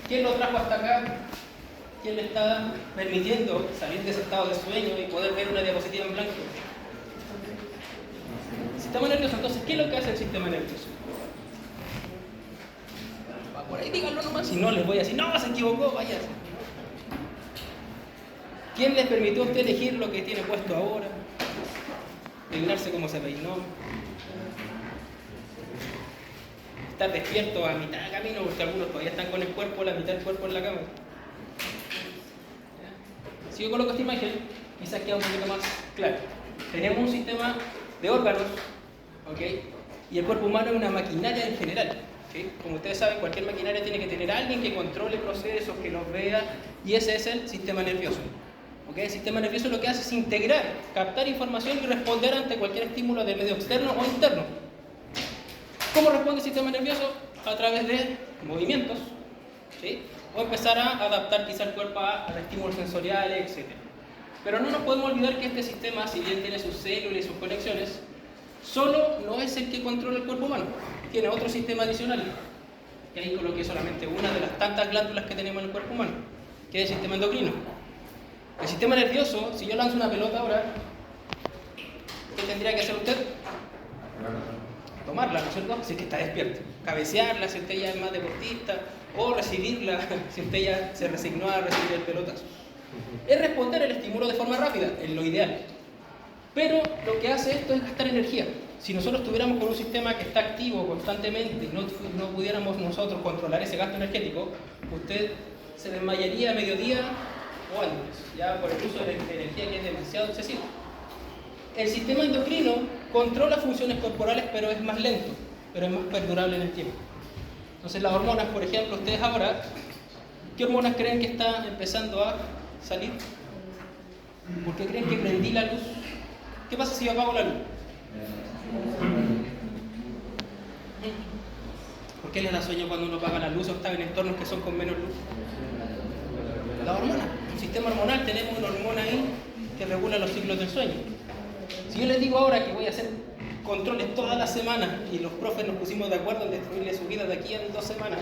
¿Quién lo trajo hasta acá? ¿Quién le está permitiendo salir de ese estado de sueño y poder ver una diapositiva en blanco? El sistema nervioso. Entonces, ¿qué es lo que hace el sistema nervioso? Va por ahí, díganlo nomás. Si no, les voy a decir, no, se equivocó, váyase. ¿Quién les permitió a usted elegir lo que tiene puesto ahora? Peinarse como se peinó. Estar despierto a mitad de camino, porque algunos todavía están con el cuerpo, la mitad del cuerpo en la cama. Si yo coloco esta imagen, quizás queda un poquito más claro. Tenemos un sistema de órganos, ¿ok? Y el cuerpo humano es una maquinaria en general. ¿Sí? Como ustedes saben, cualquier maquinaria tiene que tener a alguien que controle procesos, que los vea, y ese es el sistema nervioso. ¿Okay? El sistema nervioso lo que hace es integrar, captar información y responder ante cualquier estímulo del medio externo o interno. ¿Cómo responde el sistema nervioso? A través de movimientos, ¿sí? O empezar a adaptar quizá el cuerpo a estímulos sensoriales, etc. Pero no nos podemos olvidar que este sistema, si bien tiene sus células y sus conexiones, solo no es el que controla el cuerpo humano. Tiene otro sistema adicional, que ahí coloqué solamente una de las tantas glándulas que tenemos en el cuerpo humano, que es el sistema endocrino. El sistema nervioso, si yo lanzo una pelota ahora, ¿qué tendría que hacer usted? Tomarla, ¿no es cierto? Si es que está despierto. Cabecearla si usted ya es más deportista, o recibirla si usted ya se resignó a recibir el pelotazo. Es responder el estímulo de forma rápida, es lo ideal. Pero lo que hace esto es gastar energía. Si nosotros estuviéramos con un sistema que está activo constantemente y no pudiéramos nosotros controlar ese gasto energético, usted se desmayaría a mediodía o antes, ya por el uso de energía que es demasiado excesivo. El sistema endocrino controla funciones corporales, pero es más lento, pero es más perdurable en el tiempo. Entonces las hormonas, por ejemplo, ustedes ahora, ¿qué hormonas creen que están empezando a salir? ¿Por qué creen que prendí la luz? ¿Qué pasa si yo apago la luz? ¿Por qué les da sueño cuando uno apaga la luz o está en entornos que son con menos luz? La hormona, el sistema hormonal, tenemos una hormona ahí que regula los ciclos del sueño. Si yo les digo ahora que voy a hacer controles todas las semanas y los profes nos pusimos de acuerdo en destruirle su vida de aquí en 2 semanas,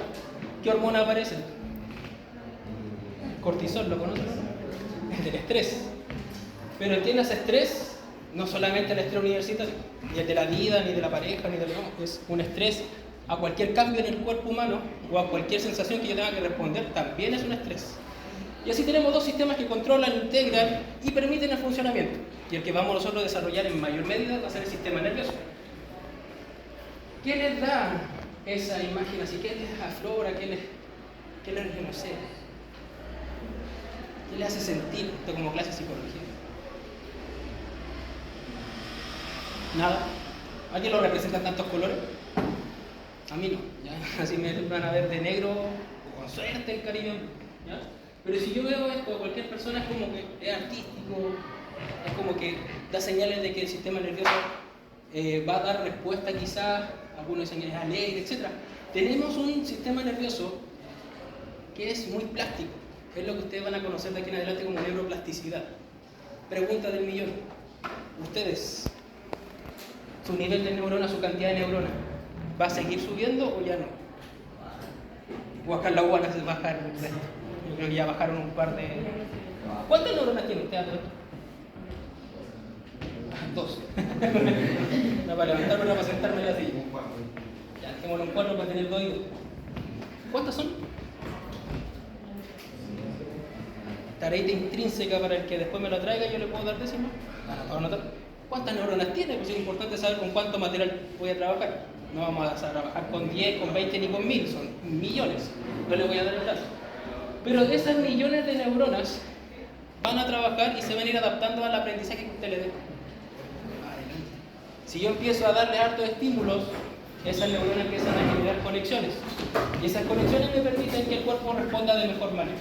¿qué hormona aparece? Cortisol, ¿lo conocen? Es del estrés. Pero el que no hace estrés, no solamente el estrés universitario, ni el de la vida, ni de la pareja, ni de no, es un estrés a cualquier cambio en el cuerpo humano o a cualquier sensación que yo tenga que responder, también es un estrés. Y así tenemos 2 sistemas que controlan, integran y permiten el funcionamiento. Y el que vamos nosotros a desarrollar en mayor medida va a ser el sistema nervioso. ¿Qué les da esa imagen así? ¿Qué les aflora? ¿Qué les no sé? ¿Qué les hace sentir esto como clase de psicología? Nada. ¿Alguien lo representa en tantos colores? A mí no. ¿Ya? Así me van a ver de negro o con suerte el Caribe. ¿Ya? Pero si yo veo esto, cualquier persona es como que es artístico, es como que da señales de que el sistema nervioso va a dar respuesta quizás, algunos dicen que es alegre, etc. Tenemos un sistema nervioso que es muy plástico, es lo que ustedes van a conocer de aquí en adelante como neuroplasticidad. Pregunta del millón. Ustedes, su nivel de neuronas, su cantidad de neuronas, ¿va a seguir subiendo o ya no? O acá en la UAN se bajar el resto. Yo creo que ya bajaron un par de... ¿Cuántas neuronas tiene usted? 2. Una para levantarme, una para sentarme en la silla. Ya, dejémoslo en 4 para tener 2 y 2. ¿Cuántas son? Tareita intrínseca para el que después me lo traiga, yo le puedo dar décimas. ¿Cuántas neuronas tiene? Pues es importante saber con cuánto material voy a trabajar. No vamos a trabajar con 10, con 20 ni con 1000, son millones. No le voy a dar el dato. Pero esas millones de neuronas van a trabajar y se van a ir adaptando al aprendizaje que usted le dé. Si yo empiezo a darle hartos estímulos, esas neuronas empiezan a generar conexiones. Y esas conexiones me permiten que el cuerpo responda de mejor manera.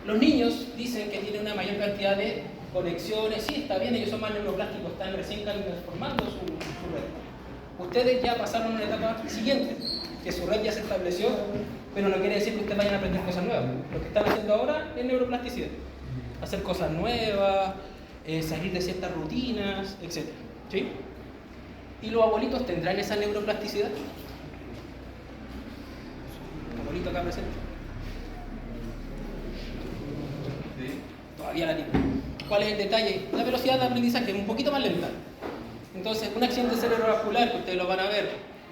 Los niños dicen que tienen una mayor cantidad de conexiones. Sí, está bien, ellos son más neuroplásticos, están recién formando su red. Ustedes ya pasaron a una etapa siguiente, que su red ya se estableció, pero no quiere decir que ustedes vayan a aprender cosas nuevas. Lo que están haciendo ahora es neuroplasticidad. Hacer cosas nuevas, salir de ciertas rutinas, etc. ¿Sí? ¿Y los abuelitos tendrán esa neuroplasticidad? ¿El abuelito acá presente? Todavía la tiene. ¿Cuál es el detalle? La velocidad de aprendizaje es un poquito más lenta. Entonces, un accidente cerebrovascular, que ustedes lo van a ver,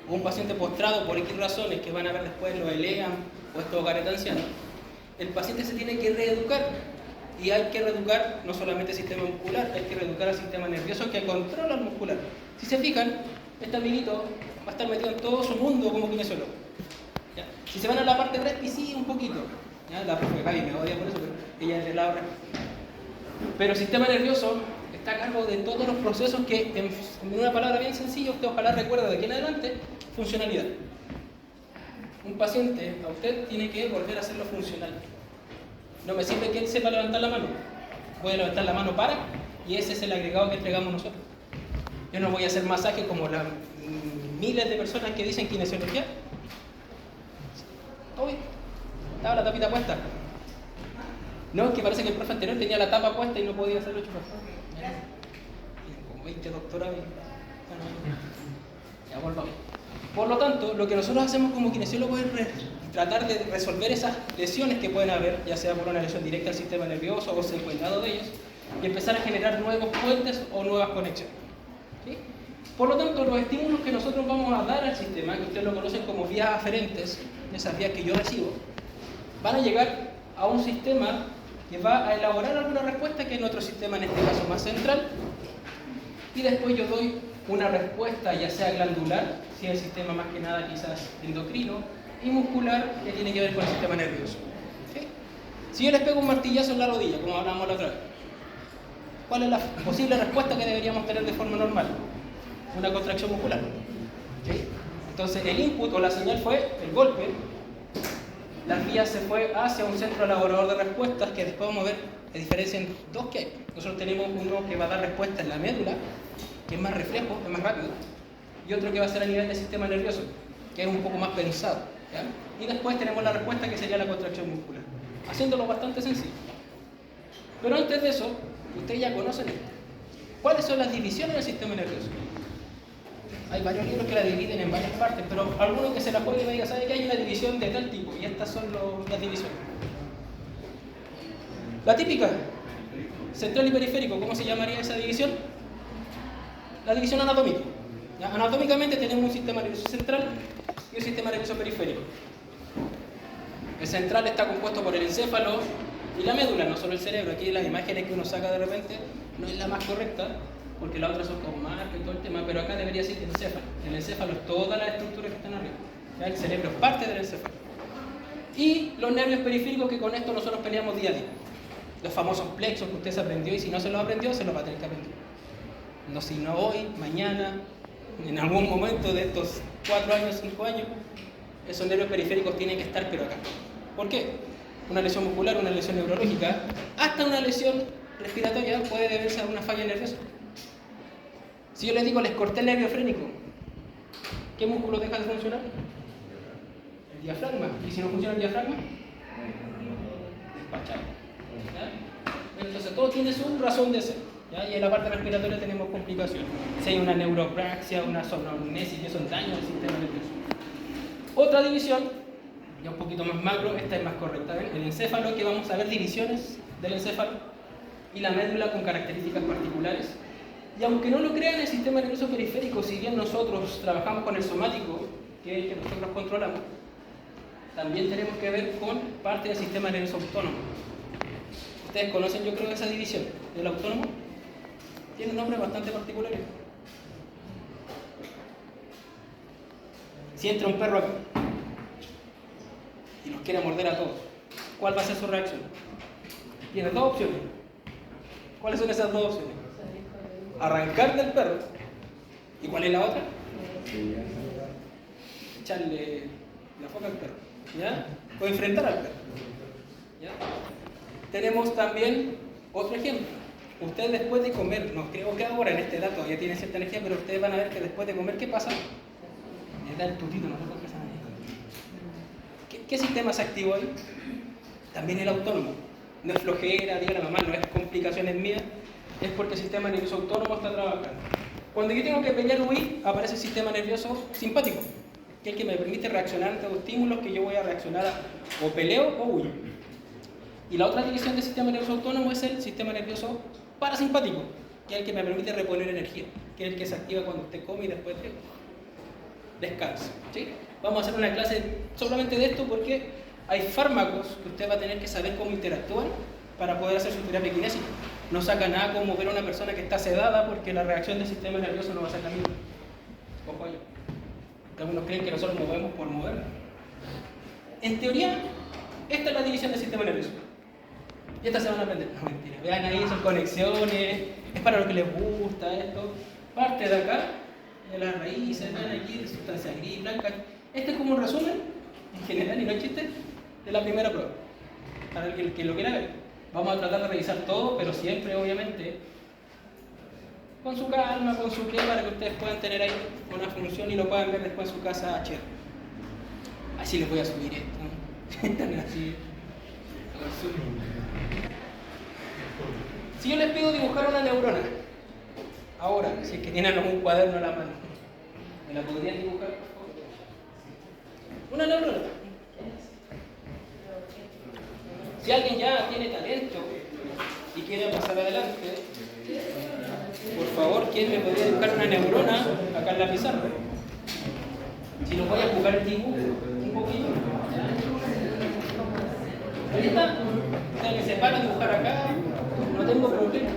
o un paciente postrado por X razones, que van a ver después lo ELEAM o estos hogares ancianos, el paciente se tiene que reeducar. Y hay que reeducar no solamente el sistema muscular, hay que reeducar el sistema nervioso que controla el muscular. Si se fijan, este amiguito va a estar metido en todo su mundo como kinesiólogo. ¿Ya? Si se van a la parte respi, sí, un poquito. ¿Ya? La profe Gaby me odia por eso, pero ella es de la respi. Pero el sistema nervioso está a cargo de todos los procesos que, en una palabra bien sencilla, usted ojalá recuerde de aquí en adelante, funcionalidad. Un paciente, a usted tiene que volver a hacerlo funcional. No me sirve que él sepa levantar la mano. Puede levantar la mano para, y ese es el agregado que entregamos nosotros. Yo no voy a hacer masaje como las miles de personas que dicen kinesiología. Todo bien. Estaba la tapita puesta. No, es que parece que el profe anterior tenía la tapa puesta y no podía hacerlo chupar. Tienen como 20 doctorados. Bueno, ya volvamos. Por lo tanto, lo que nosotros hacemos como kinesiólogos es tratar de resolver esas lesiones que pueden haber, ya sea por una lesión directa al sistema nervioso o secuelado de ellos, y empezar a generar nuevos puentes o nuevas conexiones. ¿Sí? Por lo tanto, los estímulos que nosotros vamos a dar al sistema, que ustedes lo conocen como vías aferentes, esas vías que yo recibo, van a llegar a un sistema que va a elaborar alguna respuesta que es nuestro sistema, en este caso más central, y después yo doy una respuesta ya sea glandular, si es el sistema más que nada quizás endocrino, y muscular, que tiene que ver con el sistema nervioso. ¿Sí? Si yo les pego un martillazo en la rodilla, como hablamos la otra vez, ¿cuál es la posible respuesta que deberíamos tener de forma normal? Una contracción muscular. ¿Sí? Entonces el input o la señal fue el golpe, la vía se fue hacia un centro elaborador de respuestas que después vamos a ver la diferencia en dos que hay. Nosotros tenemos uno que va a dar respuesta en la médula, que es más reflejo, es más rápido, y otro que va a ser a nivel del sistema nervioso, que es un poco más pensado. ¿Ya? Y después tenemos la respuesta que sería la contracción muscular, haciéndolo bastante sencillo. Pero antes de eso, ustedes ya conocen cuáles son las divisiones del sistema nervioso. Hay varios libros que la dividen en varias partes, pero alguno que se la juegue y me diga, ¿sabe que hay una división de tal tipo? Y estas son las divisiones. La típica, central y periférico, ¿cómo se llamaría esa división? La división anatómica. ¿Ya? Anatómicamente tenemos un sistema nervioso central y un sistema nervioso periférico. El central está compuesto por el encéfalo y la médula, no solo el cerebro. Aquí las imágenes que uno saca de repente no es la más correcta, porque las otras son con marca y todo el tema, pero acá debería ser el encéfalo. El encéfalo es toda la estructura que están arriba. ¿Ya? El cerebro es parte del encéfalo. Y los nervios periféricos, que con esto nosotros peleamos día a día. Los famosos plexos que usted se aprendió, y si no se los aprendió, se los va a tener que aprender. No, si no hoy, mañana, en algún momento de estos 4 años, 5 años, esos nervios periféricos tienen que estar pero acá. ¿Por qué? Una lesión muscular, una lesión neurológica, hasta una lesión respiratoria puede deberse a una falla nerviosa. Si yo les digo, les corté el nervio frénico, ¿qué músculo deja de funcionar? El diafragma. ¿Y si no funciona el diafragma? Despachado. ¿Ya? Entonces todo tiene su razón de ser. ¿Ya? Y en la parte respiratoria tenemos complicaciones. Si hay una neuropraxia, una somnolencia, que son daños del sistema nervioso. Otra división, ya un poquito más macro, esta es más correcta. ¿Ven? El encéfalo, que vamos a ver divisiones del encéfalo, y la médula con características particulares. Y aunque no lo crean, el sistema nervioso periférico, si bien nosotros trabajamos con el somático, que es el que nosotros controlamos, también tenemos que ver con parte del sistema nervioso autónomo. Ustedes conocen, yo creo, esa división del autónomo. Tiene nombres bastante particulares. Si entra un perro acá y nos quiere morder a todos, ¿cuál va a ser su reacción? Tiene dos opciones. ¿Cuáles son esas dos opciones? Arrancar del perro. ¿Y cuál es la otra? Echarle la foca al perro. ¿Ya? O enfrentar al perro. ¿Ya? Tenemos también otro ejemplo. Ustedes después de comer, no creo que ahora en esta edad todavía tienen cierta energía, pero ustedes van a ver que después de comer, ¿qué pasa? Les da el tutito, no sé por qué se ¿Qué sistema se activó ahí? También el autónomo. No es flojera, diga la mamá, no es complicaciones mías, es porque el sistema nervioso autónomo está trabajando. Cuando yo tengo que pelear o huir, aparece el sistema nervioso simpático, que es el que me permite reaccionar ante los estímulos que yo voy a reaccionar a, o peleo o huyo. Y la otra división del sistema nervioso autónomo es el sistema nervioso parasimpático, que es el que me permite reponer energía, que es el que se activa cuando usted come y después descansa. ¿Sí? Vamos a hacer una clase solamente de esto porque hay fármacos que usted va a tener que saber cómo interactúan para poder hacer su terapia kinésica. No saca nada como ver a una persona que está sedada porque la reacción del sistema nervioso no va a ser la misma. Ojo ahí. Algunos creen que nosotros movemos por mover. En teoría, esta es la división del sistema nervioso. Y estas se van a aprender. No, mentira. Vean ahí, son conexiones, es para lo que les gusta esto. Parte de acá, de las raíces, vean aquí, sustancia gris, blanca. Este es como un resumen, en general, y no es chiste, de la primera prueba. Para el que lo quiera ver. Vamos a tratar de revisar todo, pero siempre, obviamente, con su calma, con su qué, para que ustedes puedan tener ahí una función y lo puedan ver después en su casa HD. Así les voy a subir esto. Así. Si yo les pido dibujar una neurona, ahora, si es que tienen algún cuaderno a la mano, ¿me la podrían dibujar, por favor? Una neurona. Si alguien ya tiene talento y quiere pasar adelante, por favor, ¿quién me podría dibujar una neurona acá en la pizarra? Si nos voy a jugar el dibujo un poquito. Ahorita, ustedes que se paran a dibujar acá, no tengo problema.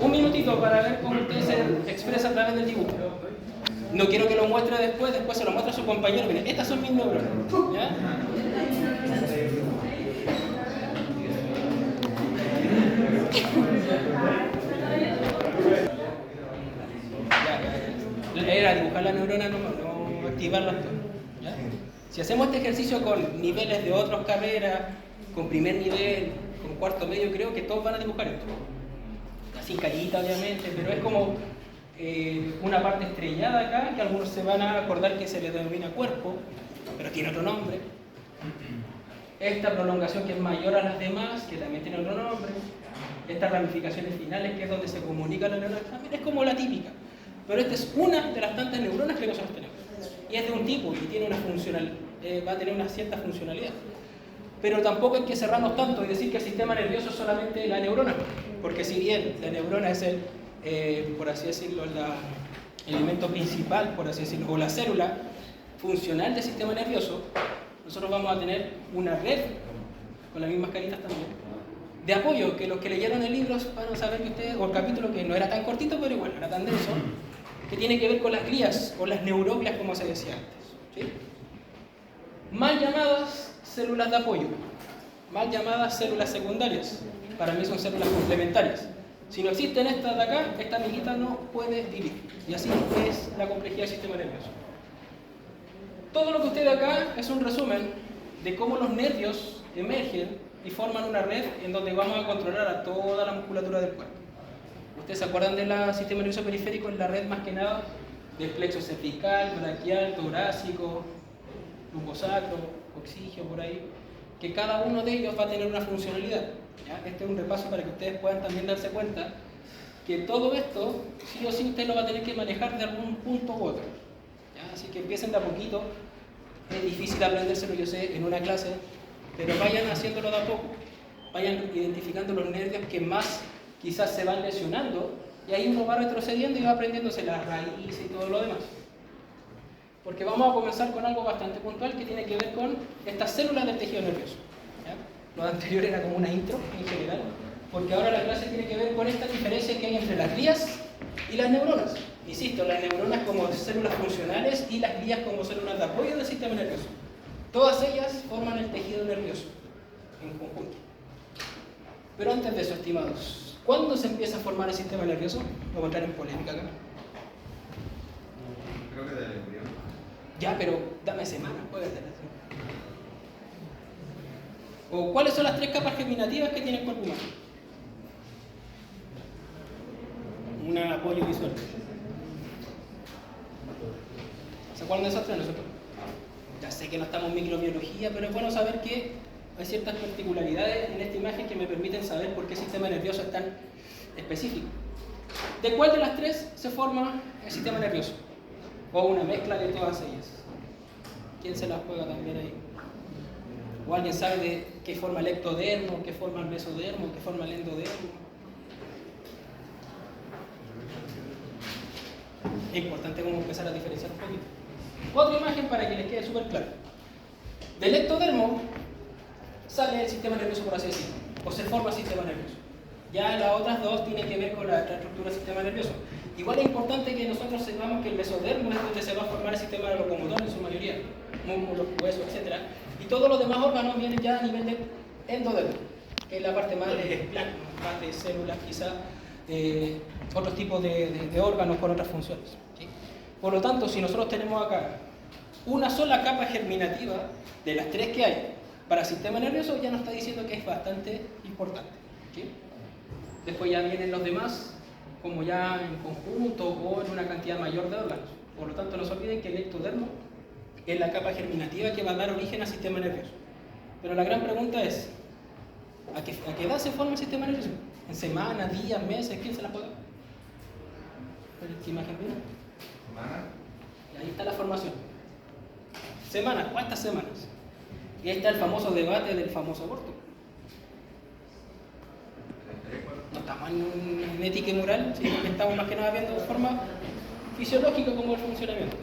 Un minutito para ver cómo usted se expresa a través del dibujo. No quiero que lo muestre después se lo muestra a su compañero. Miren, estas son mis neuronas. ¿Ya? Era dibujar la neurona, no activarlas todas. ¿Ya? Si hacemos este ejercicio con niveles de otras carreras, con primer nivel, con cuarto medio, creo que todos van a dibujar esto. Así carita, obviamente, pero es como una parte estrellada acá, que algunos se van a acordar que se le denomina cuerpo, pero tiene otro nombre. Esta prolongación que es mayor a las demás, que también tiene otro nombre. Estas ramificaciones finales, que es donde se comunica la neurona, también es como la típica. Pero esta es una de las tantas neuronas que nosotros tenemos. Y es de un tipo y tiene va a tener una cierta funcionalidad. Pero tampoco hay que cerrarnos tanto y decir que el sistema nervioso es solamente la neurona. Porque si bien la neurona es por así decirlo, el elemento principal, por así decirlo, o la célula funcional del sistema nervioso, nosotros vamos a tener una red, con las mismas caritas también, de apoyo, que los que leyeron el libro van a saber que ustedes, o el capítulo que no era tan cortito, pero igual, no era tan denso, que tiene que ver con las glías, o las neuroglias, como se decía antes. ¿Sí? Mal llamadas células de apoyo, mal llamadas células secundarias, para mí son células complementarias. Si no existen estas de acá, esta amiguita no puede vivir. Y así es la complejidad del sistema nervioso. Todo lo que usted ve acá es un resumen de cómo los nervios emergen y forman una red en donde vamos a controlar a toda la musculatura del cuerpo. ¿Ustedes se acuerdan del sistema nervioso periférico? En la red más que nada del plexo cervical, braquial, torácico, lumbosacro, coxigio, por ahí, que cada uno de ellos va a tener una funcionalidad. ¿Ya? Este es un repaso para que ustedes puedan también darse cuenta que todo esto, sí o sí, usted lo va a tener que manejar de algún punto u otro. ¿Ya? Así que empiecen de a poquito. Es difícil aprendérselo, yo sé, en una clase, pero vayan haciéndolo de a poco. Vayan identificando los nervios que más quizás se van lesionando, y ahí uno va retrocediendo y va aprendiéndose las raíces y todo lo demás. Porque vamos a comenzar con algo bastante puntual que tiene que ver con estas células del tejido nervioso. ¿Ya? Lo anterior era como una intro en general, porque ahora la clase tiene que ver con esta diferencia que hay entre las glías y las neuronas. Insisto, las neuronas como células funcionales y las glías como células de apoyo del sistema nervioso. Todas ellas forman el tejido nervioso en conjunto. Pero antes de eso, estimados, ¿cuándo se empieza a formar el sistema nervioso? Vamos a entrar en polémica acá. Creo que del embrión. Ya, pero dame semanas, puede ser así. ¿O cuáles son las 3 capas germinativas que tiene el cuerpo humano? Un apoyo visual. ¿Se acuerdan de esas 3 nosotros? Ya sé que no estamos en microbiología, pero es bueno saber que hay ciertas particularidades en esta imagen que me permiten saber por qué el sistema nervioso es tan específico. ¿De cuál de las 3 se forma el sistema nervioso? O una mezcla de todas ellas. ¿Quién se las juega también ahí? ¿O alguien sabe de qué forma el ectodermo, qué forma el mesodermo, qué forma el endodermo? Es importante como empezar a diferenciar un poquito. Otra imagen para que les quede súper claro. Del ectodermo sale el sistema nervioso, por así decirlo, o se forma el sistema nervioso. Ya las otras dos tienen que ver con la estructura del sistema nervioso. Igual es importante que nosotros sepamos que el mesodermo es donde se va a formar el sistema locomotor en su mayoría, músculos, huesos, etc. Y todos los demás órganos vienen ya a nivel de endodermo, que es la parte más de plancton, más de células, quizás otros tipos de órganos con otras funciones. ¿Sí? Por lo tanto, si nosotros tenemos acá una sola capa germinativa de las tres que hay para el sistema nervioso, ya nos está diciendo que es bastante importante. ¿Sí? Después ya vienen los demás, como ya en conjunto o en una cantidad mayor de órganos. Por lo tanto, no se olviden que el ectodermo es la capa germinativa que va a dar origen al sistema nervioso. Pero la gran pregunta es, ¿a qué edad se forma el sistema nervioso? ¿En semanas, días, meses? ¿Quién se la juega? ¿Qué imagen viene? ¿Semana? Y ahí está la formación. ¿Semanas? ¿Cuántas semanas? Y ahí está el famoso debate del famoso aborto. No estamos en ética y moral, sino que estamos más que nada viendo de forma fisiológica cómo es el funcionamiento.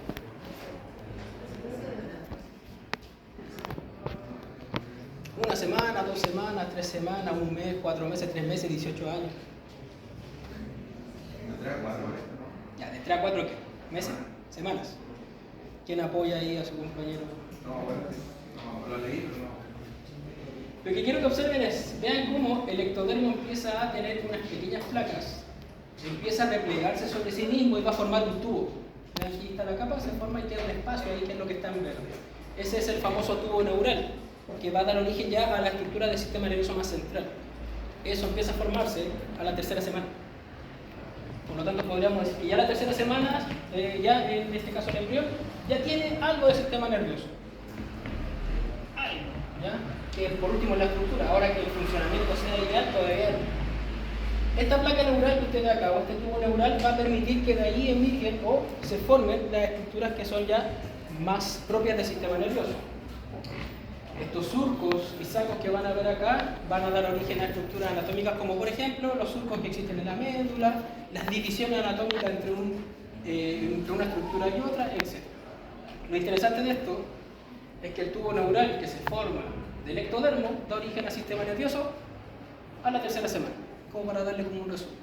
Una semana, 2 semanas, 3 semanas, 1 mes, 4 meses, 3 meses, 18 años. ¿De 3 a 4 meses, no? Ya, de 3 a 4 ¿qué? ¿Meses? ¿Semanas? ¿Quién apoya ahí a su compañero? No, bueno, no, lo leí, pero no. Lo que quiero que observen es, vean cómo el ectodermo empieza a tener unas pequeñas placas, empieza a replegarse sobre sí mismo y va a formar un tubo. Vean, aquí está la capa, se forma y queda un espacio ahí que es lo que está en verde. Ese es el famoso tubo neural, que va a dar origen ya a la estructura del sistema nervioso más central. Eso empieza a formarse a la 3ª semana. Por lo tanto, podríamos decir que ya la 3ª semana, ya en este caso el embrión, ya tiene algo de sistema nervioso. Algo, ¿ya? Que por último es la estructura. Ahora que el funcionamiento sea ideal, todavía no. Esta placa neural que usted ve acá, o este tubo neural, va a permitir que de ahí emigren o se formen las estructuras que son ya más propias del sistema nervioso. Estos surcos y sacos que van a ver acá van a dar origen a estructuras anatómicas como por ejemplo los surcos que existen en la médula, las divisiones anatómicas entre una estructura y otra, etc. Lo interesante de esto es que el tubo neural que se forma del ectodermo da origen al sistema nervioso a la 3ª semana, como para darle como un resumen.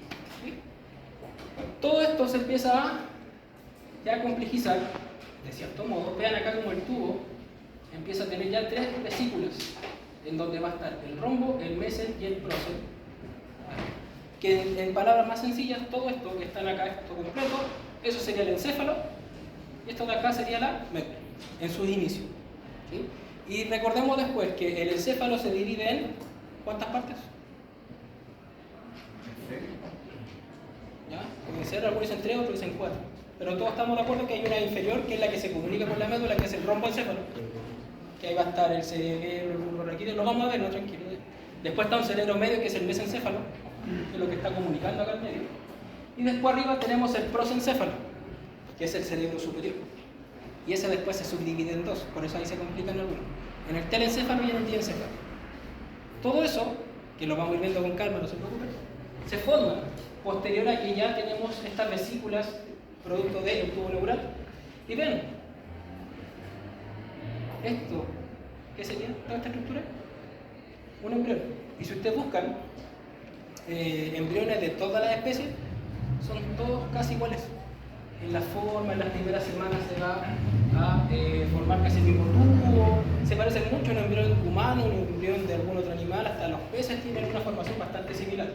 ¿Sí? Todo esto se empieza a ya complejizar de cierto modo. Vean acá como el tubo empieza a tener ya 3 vesículas, en donde va a estar el rombo, el mesel y el prócer. Que en palabras más sencillas, todo esto que están acá, esto completo, eso sería el encéfalo, y esto de acá sería la médula, en sus inicios. ¿Sí? Y recordemos después que el encéfalo se divide en ¿cuántas partes? ¿Ya? Pueden ser, algunos dicen 3, otros dicen 4. Pero todos estamos de acuerdo que hay una inferior que es la que se comunica con la médula, que es el romboencéfalo. Que ahí va a estar el cerebro, el bulbo raquídeo, lo vamos a ver, no tranquilo. Después está un cerebro medio que es el mesencéfalo, que es lo que está comunicando acá al medio. Y después arriba tenemos el prosencéfalo, que es el cerebro superior. Y ese después se subdivide en 2, por eso ahí se complican algunos. En el telencéfalo y en el diencéfalo. Todo eso, que lo vamos a ir viendo con calma, no se preocupen, se forma posterior a que ya tenemos estas vesículas producto del tubo neural. Y ven, esto, ¿qué sería toda esta estructura? Un embrión. Y si ustedes buscan embriones de todas las especies, son todos casi iguales. En la forma, en las primeras semanas se va a formar casi el mismo tubo. Se parecen mucho a un embrión humano, un embrión de algún otro animal, hasta los peces tienen una formación bastante similar.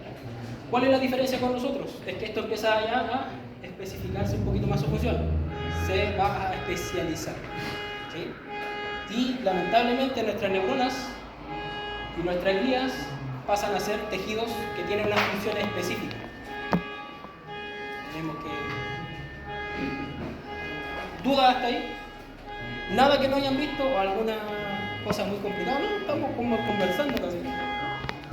¿Cuál es la diferencia con nosotros? Es que esto empieza ya a especificarse un poquito más su función. Se va a especializar. ¿Sí? Y lamentablemente nuestras neuronas y nuestras glías pasan a ser tejidos que tienen unas funciones específicas. Tenemos que... ¿Dudas hasta ahí? ¿Nada que no hayan visto o alguna cosa muy complicada? No, estamos como conversando casi.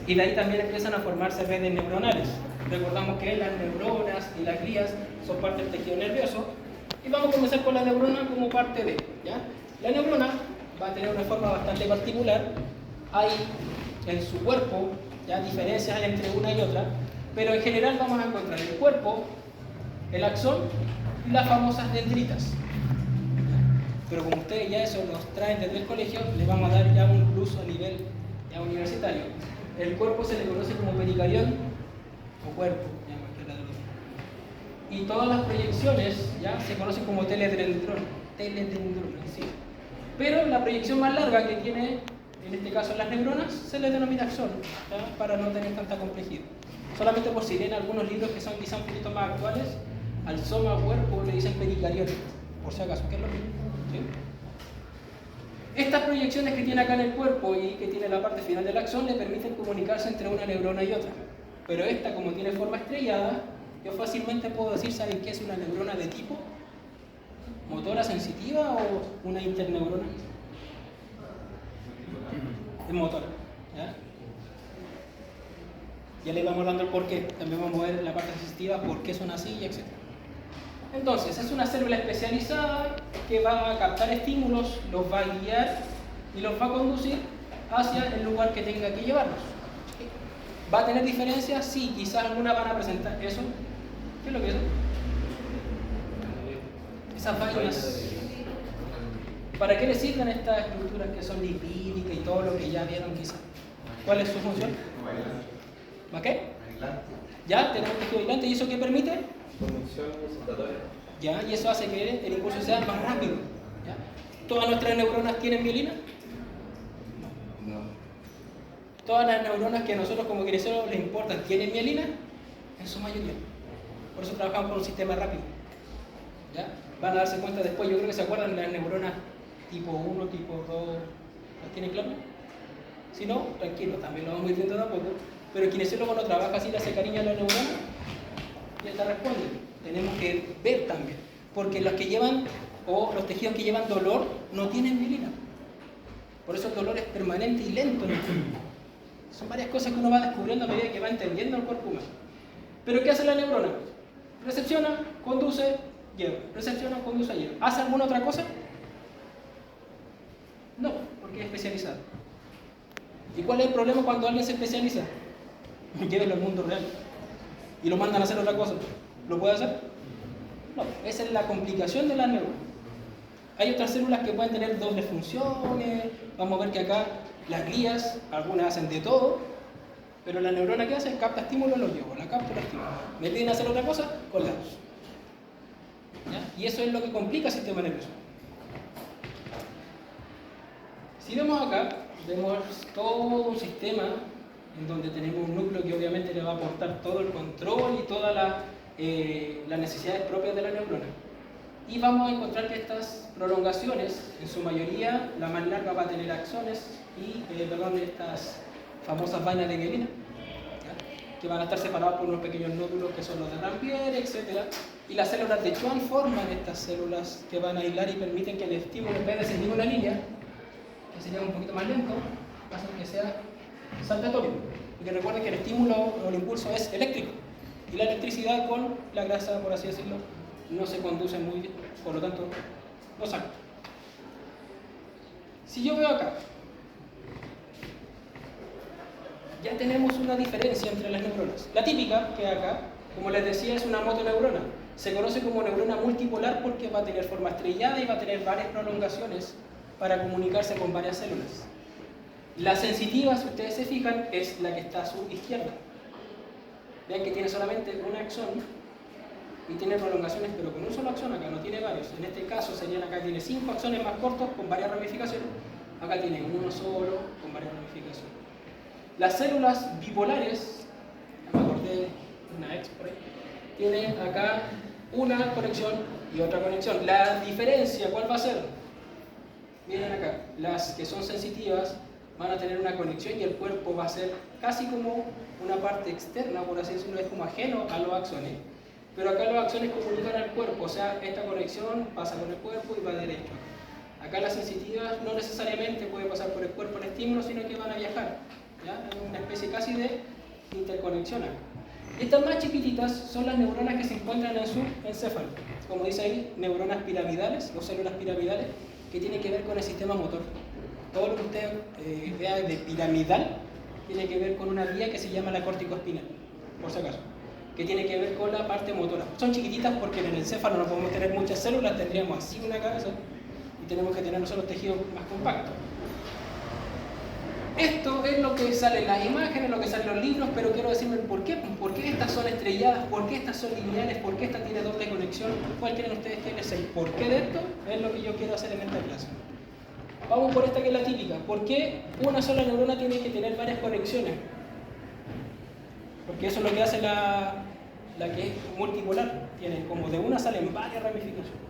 Y de ahí también empiezan a formarse redes neuronales. Recordamos que las neuronas y las glías son parte del tejido nervioso. Y vamos a comenzar con la neurona como parte de, ¿ya? La neurona va a tener una forma bastante particular hay en su cuerpo ya diferencias entre una y otra, pero en general vamos a encontrar el cuerpo, el axón y las famosas dendritas. Pero como ustedes ya eso los traen desde el colegio, les vamos a dar ya un plus a nivel ya universitario. El cuerpo se le conoce como pericarión o cuerpo, ya más que la de los. Y todas las proyecciones ya se conocen como teledendrón, ¿sí? Pero la proyección más larga que tiene, en este caso las neuronas, se le denomina axón, ¿ya? Para no tener tanta complejidad. Solamente por si leen algunos libros que son quizá un poquito más actuales, al soma cuerpo le dicen pericarión, por si acaso, que es lo mismo. ¿Sí? Estas proyecciones que tiene acá en el cuerpo y que tiene la parte final del axón le permiten comunicarse entre una neurona y otra. Pero esta, como tiene forma estrellada, yo fácilmente puedo decir, ¿saben qué es una neurona de tipo motora sensitiva o una interneurona? Es motora. ¿Ya? Ya les vamos dando el porqué. También vamos a ver la parte sensitiva, por qué son así, etc. Entonces, es una célula especializada que va a captar estímulos, los va a guiar y los va a conducir hacia el lugar que tenga que llevarlos. ¿Va a tener diferencias? Sí, quizás algunas van a presentar eso. ¿Qué es lo que es? Esas vainas. ¿Para qué le sirven estas estructuras que son lipídicas y todo lo que ya vieron quizás? ¿Cuál es su función? ¿Va qué? Ya, tenemos tejido aislante. ¿Y eso qué permite? Conducción excitatoria. ¿Ya? Y eso hace que el impulso sea más rápido. ¿Ya? ¿Todas nuestras neuronas tienen mielina? No. ¿Todas las neuronas que a nosotros como kinesiólogos les importan tienen mielina? En su mayoría. Por eso trabajamos con un sistema rápido. ¿Ya? Van a darse cuenta después, yo creo que se acuerdan de las neuronas tipo 1, tipo 2, ¿las tienen claro? Si no, tranquilo, también lo vamos a ir viendo de a poco. Pero el kinesiólogo no trabaja así, le hace cariño a la neurona y él te responde. Tenemos que ver también, porque los que llevan, o los tejidos que llevan dolor, no tienen mielina. Por eso el dolor es permanente y lento en el cuerpo. Son varias cosas que uno va descubriendo a medida que va entendiendo el cuerpo humano. Pero ¿qué hace la neurona? Recepciona, conduce, lleva. Recepciona, conduce, lleva. ¿Hace alguna otra cosa? No, porque es especializado. ¿Y cuál es el problema cuando alguien se especializa? Llévelo al mundo real y lo mandan a hacer otra cosa. ¿Lo puede hacer? No, esa es la complicación de la neurona. Hay otras células que pueden tener dobles funciones. Vamos a ver que acá las glías, algunas hacen de todo, pero la neurona que hace, capta estímulos, los llevo, la capto, los estímulos. ¿Me piden hacer otra cosa? Colgados. ¿Ya? Y eso es lo que complica el sistema nervioso. Si vemos acá, vemos todo un sistema en donde tenemos un núcleo que obviamente le va a aportar todo el control y todas las necesidades propias de la neurona. Y vamos a encontrar que estas prolongaciones, en su mayoría, la más larga va a tener axones y, estas famosas vainas de mielina, ¿ya? Que van a estar separados por unos pequeños nódulos que son los de Rampier, etc. Y las células de Schwann forman estas células que van a aislar y permiten que el estímulo, en vez de seguir una línea, que sería un poquito más lento, hacen que sea saltatorio. Porque recuerden que el estímulo o el impulso es eléctrico y la electricidad con la grasa, por así decirlo, no se conduce muy bien, por lo tanto no salta. Si yo veo acá, ya tenemos una diferencia entre las neuronas. La típica, que acá, como les decía, es una motoneurona. Se conoce como neurona multipolar porque va a tener forma estrellada y va a tener varias prolongaciones para comunicarse con varias células. La sensitiva, si ustedes se fijan, es la que está a su izquierda. Vean que tiene solamente un axón y tiene prolongaciones, pero con un solo axón. Acá no tiene varios. En este caso serían, acá tiene 5 axones más cortos con varias ramificaciones. Acá tiene uno solo con varias ramificaciones. Las células bipolares, me acordé de una X por ahí, tienen acá una conexión y otra conexión. La diferencia, ¿cuál va a ser? Miren acá, las que son sensitivas van a tener una conexión y el cuerpo va a ser casi como una parte externa, por así decirlo, es como ajeno a los axones. Pero acá los axones comunican al cuerpo, o sea, esta conexión pasa con el cuerpo y va derecho. Acá las sensitivas no necesariamente puede pasar por el cuerpo el estímulo, sino que van a viajar. ¿Ya? Es una especie casi de interconexión acá. Y estas más chiquititas son las neuronas que se encuentran en su encéfalo. Como dice ahí, neuronas piramidales o células piramidales que tienen que ver con el sistema motor. todo lo que usted vea de piramidal tiene que ver con una vía que se llama la corticoespinal, por si acaso, que tiene que ver con la parte motora. Son chiquititas porque en el encéfalo no podemos tener muchas células, tendríamos así una cabeza y tenemos que tener nosotros tejidos más compactos. Esto es lo que sale en las imágenes, lo que sale en los libros, pero quiero decirme por qué. ¿Por qué estas son estrelladas? ¿Por qué estas son lineales? ¿Por qué esta tiene doble conexión? ¿Cuál creen ustedes que es el porqué de esto? Es lo que yo quiero hacer en esta clase. Vamos por esta que es la típica. ¿Por qué una sola neurona tiene que tener varias conexiones? Porque eso es lo que hace la que es multipolar. Tiene como de una salen varias ramificaciones.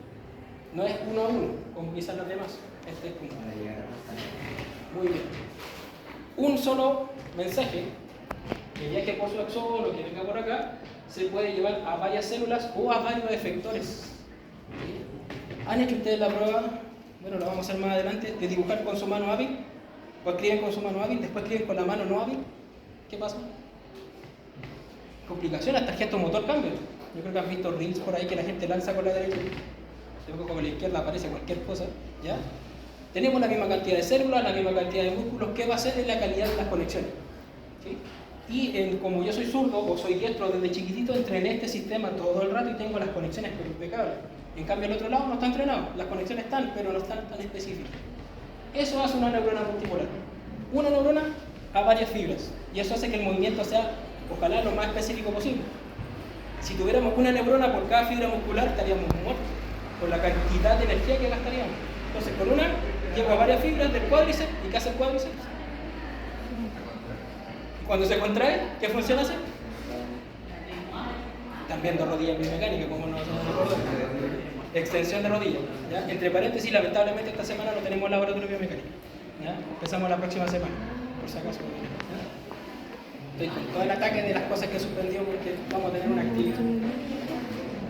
No es uno a uno, como quizás las demás. Este es como... Muy bien. Un solo mensaje que viaje por su axón o que venga por acá se puede llevar a varias células o a varios efectores. ¿Han hecho ustedes la prueba? Bueno, la vamos a hacer más adelante, de dibujar con su mano hábil, o escriben con su mano hábil, después escriben con la mano no hábil. ¿Qué pasa? Complicaciones, hasta el gesto motor cambia. Yo creo que han visto reels por ahí que la gente lanza con la derecha, luego con la izquierda aparece cualquier cosa, ¿ya? Tenemos la misma cantidad de células, la misma cantidad de músculos. ¿Qué va a hacer? Es la calidad de las conexiones. ¿Sí? Y como yo soy zurdo o soy diestro desde chiquitito, entrené este sistema todo el rato y tengo las conexiones pero impecables. En cambio, el otro lado no está entrenado. Las conexiones están, pero no están tan específicas. Eso hace una neurona multipolar. Una neurona a varias fibras. Y eso hace que el movimiento sea, ojalá, lo más específico posible. Si tuviéramos una neurona por cada fibra muscular, estaríamos muertos por la cantidad de energía que gastaríamos. Entonces, con una, llevo a varias fibras del cuádriceps. ¿Y qué hace el cuádriceps? Cuando se contrae, ¿qué funciona así? También de rodilla biomecánica, como nos recordamos. Extensión de rodilla. ¿Ya? Entre paréntesis, lamentablemente esta semana no tenemos laboratorio biomecánico. ¿Ya? Empezamos la próxima semana, por si acaso. ¿Ya? Estoy con todo el ataque de las cosas que he suspendido porque vamos a tener una actividad.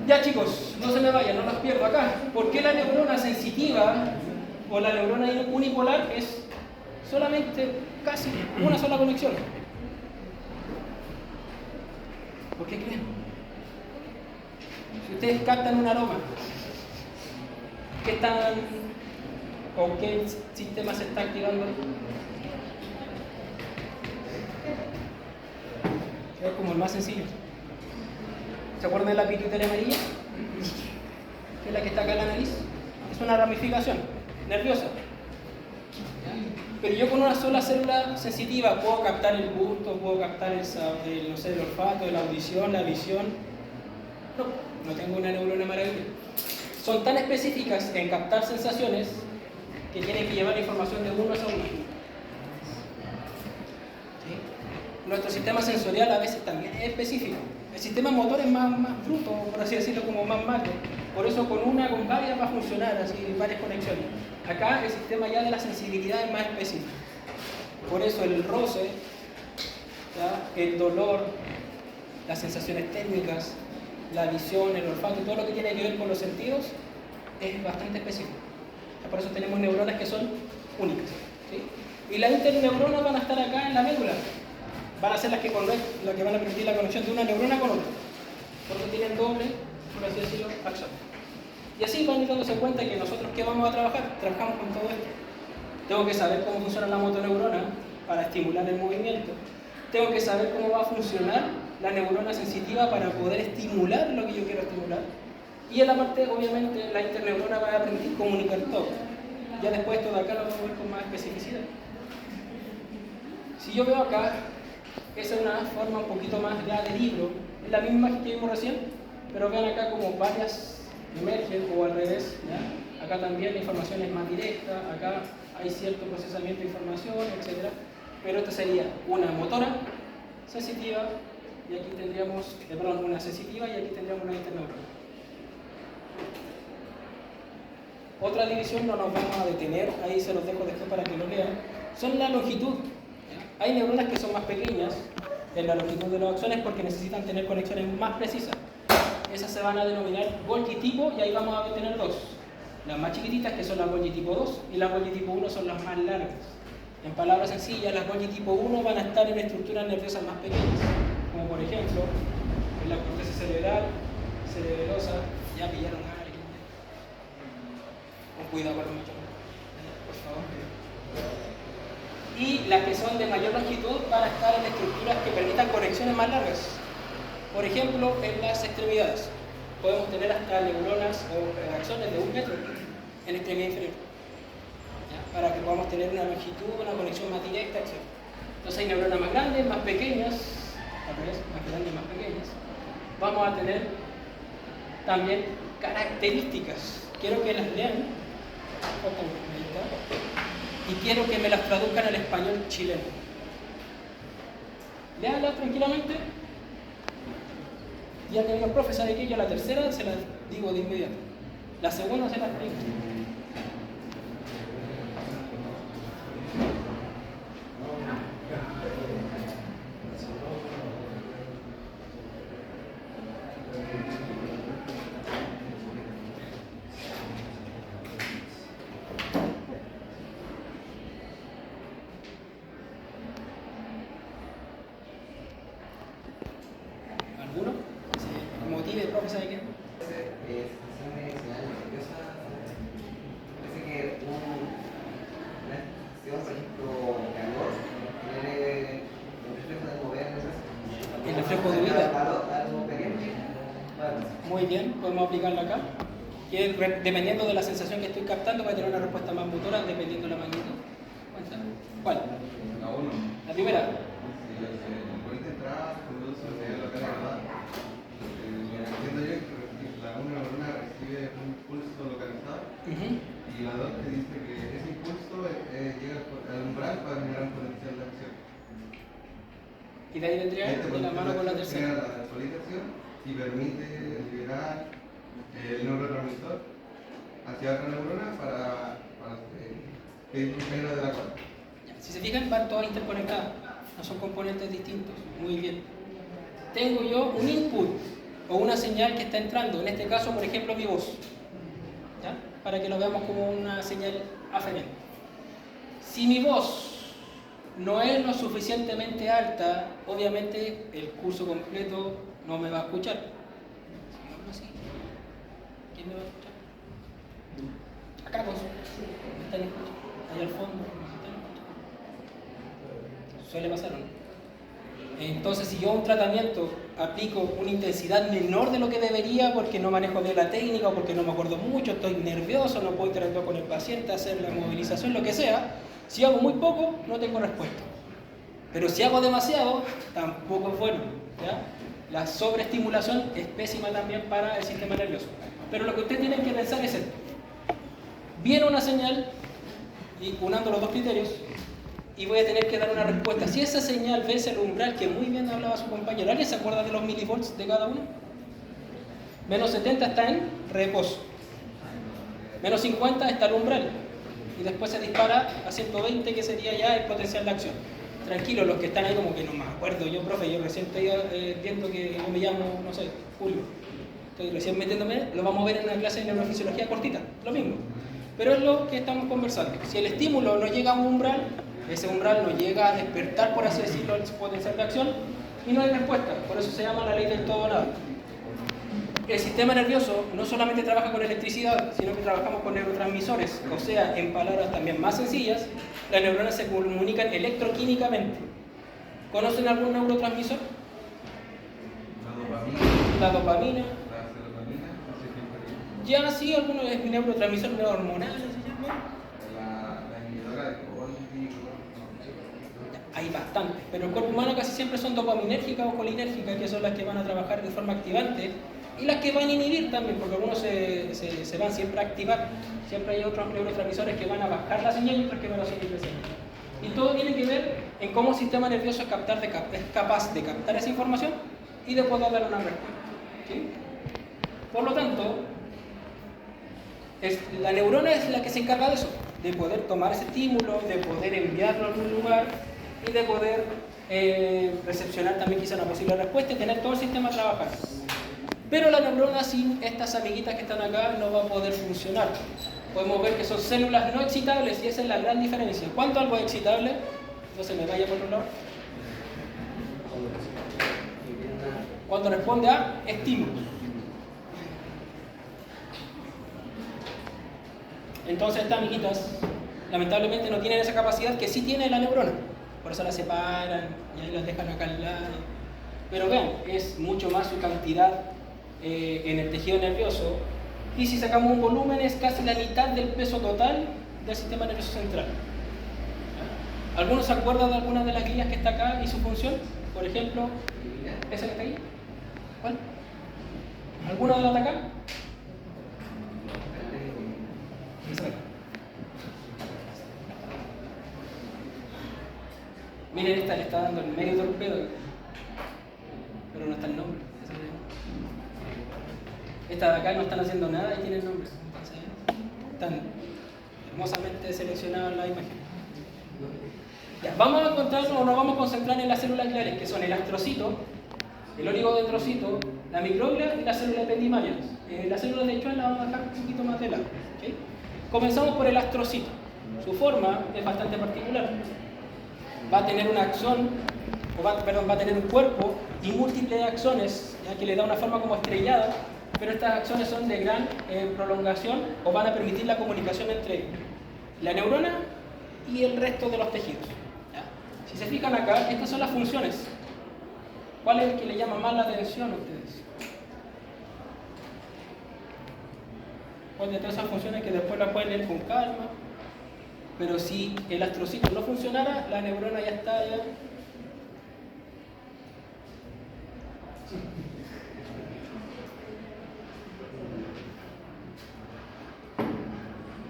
Ya chicos, no se me vayan, no las pierdo acá. ¿Por qué la neurona sensitiva o la neurona unipolar es solamente casi una sola conexión? ¿Por qué creen? Si ustedes captan un aroma, ¿qué están o qué sistema se está activando? Es como el más sencillo. ¿Se acuerdan de la pituitaria amarilla? Que es la que está acá en la nariz. Es una ramificación nerviosa. Pero yo con una sola célula sensitiva puedo captar el gusto, puedo captar el olfato, la audición, la visión. No tengo una neurona maravilla. Son tan específicas en captar sensaciones que tienen que llevar la información de uno a uno. ¿Sí? Nuestro sistema sensorial a veces también es específico. El sistema motor es más bruto, por así decirlo, como más macro. Por eso con varias va a funcionar, así, varias conexiones. Acá el sistema ya de la sensibilidad es más específico. Por eso el roce, ¿ya? El dolor, las sensaciones térmicas, la visión, el olfato y todo lo que tiene que ver con los sentidos es bastante específico. Por eso tenemos neuronas que son únicas. ¿Sí? Y las interneuronas van a estar acá en la médula. Van a ser las que van a permitir la conexión de una neurona con otra. Porque tienen doble, por así decirlo, axón. Y así van dándose cuenta que nosotros, ¿qué vamos a trabajar? Trabajamos con todo esto. Tengo que saber cómo funciona la motoneurona para estimular el movimiento. Tengo que saber cómo va a funcionar la neurona sensitiva para poder estimular lo que yo quiero estimular. Y en la parte, obviamente, la interneurona va a permitir comunicar todo. Ya después esto de acá lo vamos a ver con más especificidad. Si yo veo acá, esa es una forma un poquito más ya de libro. Es la misma que vimos recién, pero vean acá como varias emergen o al revés. ¿Ya? Acá también la información es más directa, acá hay cierto procesamiento de información, etc. Pero esta sería una motora sensitiva y aquí tendríamos, una sensitiva y aquí tendríamos una interneurona. Otra división, no nos vamos a detener, ahí se los dejo después para que lo lean, son la longitud. ¿Ya? Hay neuronas que son más pequeñas en la longitud de los axones porque necesitan tener conexiones más precisas. Esas se van a denominar Golgi tipo y ahí vamos a tener dos. Las más chiquititas que son las Golgi tipo 2 y las Golgi tipo 1 son las más largas. En palabras sencillas, las Golgi tipo 1 van a estar en estructuras nerviosas más pequeñas, como por ejemplo en la corteza cerebral, cerebelosa, ya pillaron a alguien. Con cuidado con los machones, por favor. Y las que son de mayor longitud van a estar en estructuras que permitan conexiones más largas. Por ejemplo, en las extremidades. Podemos tener hasta neuronas o axones de 1 metro en la extremidad inferior. ¿Ya? Para que podamos tener una longitud, una conexión más directa, etc. Entonces hay neuronas más grandes, más pequeñas, al revés, más grandes, más pequeñas. Vamos a tener también características. Quiero que las lean. Y quiero que me las traduzcan al español chileno. Léanlas tranquilamente. Ya que el profe sabe que yo la tercera se la digo de inmediato. La segunda se la explico. ¿Alguno? ¿Se motive, profe, sabe qué? Parece que una acción, por ejemplo, calor, genere un reflejo de moverse. El reflejo de huida. Algo caliente. Muy bien, podemos aplicarla acá. Que dependiendo de la sensación que estoy captando, va a tener una respuesta más motora dependiendo de la magnitud. Cuéntame. ¿Cuál? La 1. La primera. Si el puente entrada produce la cara grabada. Entiendo yo que la una neurona recibe un impulso localizado y la 2 te dice que ese impulso llega al umbral para generar un potencial de acción. Y de ahí vendría de la mano con la tercera. La actualización y permite liberar el neurotransmisor hacia otra neurona para pedir primero de la cual. Si se fijan, van todas interconectadas, no son componentes distintos. Muy bien. Tengo yo un input o una señal que está entrando, en este caso, por ejemplo, mi voz, ¿ya? Para que lo veamos como una señal aferente. Si mi voz no es lo suficientemente alta, obviamente el curso completo no me va a escuchar. Si hablo así, ¿quién me va a escuchar? Acá, pues, me están escuchando, allá al fondo. Suele pasar, ¿no? Entonces, si yo un tratamiento aplico una intensidad menor de lo que debería porque no manejo bien la técnica o porque no me acuerdo mucho, estoy nervioso, no puedo interactuar con el paciente, hacer la movilización, lo que sea, si hago muy poco, no tengo respuesta. Pero si hago demasiado, tampoco es bueno, ¿ya? La sobreestimulación es pésima también para el sistema nervioso. Pero lo que ustedes tienen que pensar es esto. Viene una señal, y unando los dos criterios, y voy a tener que dar una respuesta. Si esa señal vence el umbral, que muy bien hablaba su compañero, ¿alguien se acuerda de los milivolts de cada uno? Menos 70 está en reposo. Menos 50 está el umbral. Y después se dispara a 120, que sería ya el potencial de acción. Tranquilos, los que están ahí como que no me acuerdo. Yo, profe, yo recién estoy viendo que yo me llamo, no sé, Julio. Estoy recién metiéndome, lo vamos a ver en una clase de neurofisiología cortita, lo mismo. Pero es lo que estamos conversando. Si el estímulo no llega a un umbral, ese umbral no llega a despertar, por así decirlo, el potencial de acción y no hay respuesta. Por eso se llama la ley del todo o nada. El sistema nervioso no solamente trabaja con electricidad, sino que trabajamos con neurotransmisores. O sea, en palabras también más sencillas, las neuronas se comunican electroquímicamente. ¿Conocen algún neurotransmisor? La dopamina. La serotonina, Ya sí, algunos es neurotransmisor hormonal. la inhibidora de Golgi. Hay bastantes, pero el cuerpo humano casi siempre son dopaminérgicas o colinérgicas, que son las que van a trabajar de forma activante y las que van a inhibir también, porque algunos se van siempre a activar. Siempre hay otros neurotransmisores que van a bajar la señal y otros que van a subir la señal. Y todo tiene que ver en cómo el sistema nervioso es capaz de captar esa información y de poder dar una respuesta. ¿Sí? Por lo tanto, la neurona es la que se encarga de eso, de poder tomar ese estímulo, de poder enviarlo a algún lugar y de poder recepcionar también quizá una posible respuesta y tener todo el sistema trabajando. Pero la neurona sin estas amiguitas que están acá no va a poder funcionar. Podemos ver que son células no excitables y esa es la gran diferencia. ¿Cuándo algo es excitable? No se me vaya por otro lado. Cuando responde a estímulos. Entonces estas amiguitas lamentablemente no tienen esa capacidad que sí tiene la neurona. Por eso la separan y ahí las dejan acá al lado. Pero vean, es mucho más su cantidad en el tejido nervioso. Y si sacamos un volumen es casi la mitad del peso total del sistema nervioso central. ¿Algunos se acuerdan de alguna de las guías que está acá y su función? Por ejemplo, esa que está ahí. ¿Cuál? ¿Alguna de las de acá? Esa de acá. Miren, esta le está dando el medio torpedo, pero no está el nombre. Esta de acá no están haciendo nada y tienen nombres. Están hermosamente seleccionadas las imágenes. Ya, vamos a encontrarnos o nos vamos a concentrar en las células gliales, que son el astrocito, el oligodendrocito, la microglia y la célula ependimaria. Las células de Schwann las vamos a dejar un poquito más de lado. ¿Okay? Comenzamos por el astrocito. Su forma es bastante particular. Va a tener un axón, va a tener un cuerpo y múltiples axones, ya que le da una forma como estrellada, pero estas axones son de gran prolongación o van a permitir la comunicación entre la neurona y el resto de los tejidos. ¿Ya? Si se fijan acá, estas son las funciones. ¿Cuál es el que le llama más la atención a ustedes? ¿Cuál de todas esas funciones que después las pueden leer con calma? Pero si el astrocito no funcionara, la neurona ya está ya.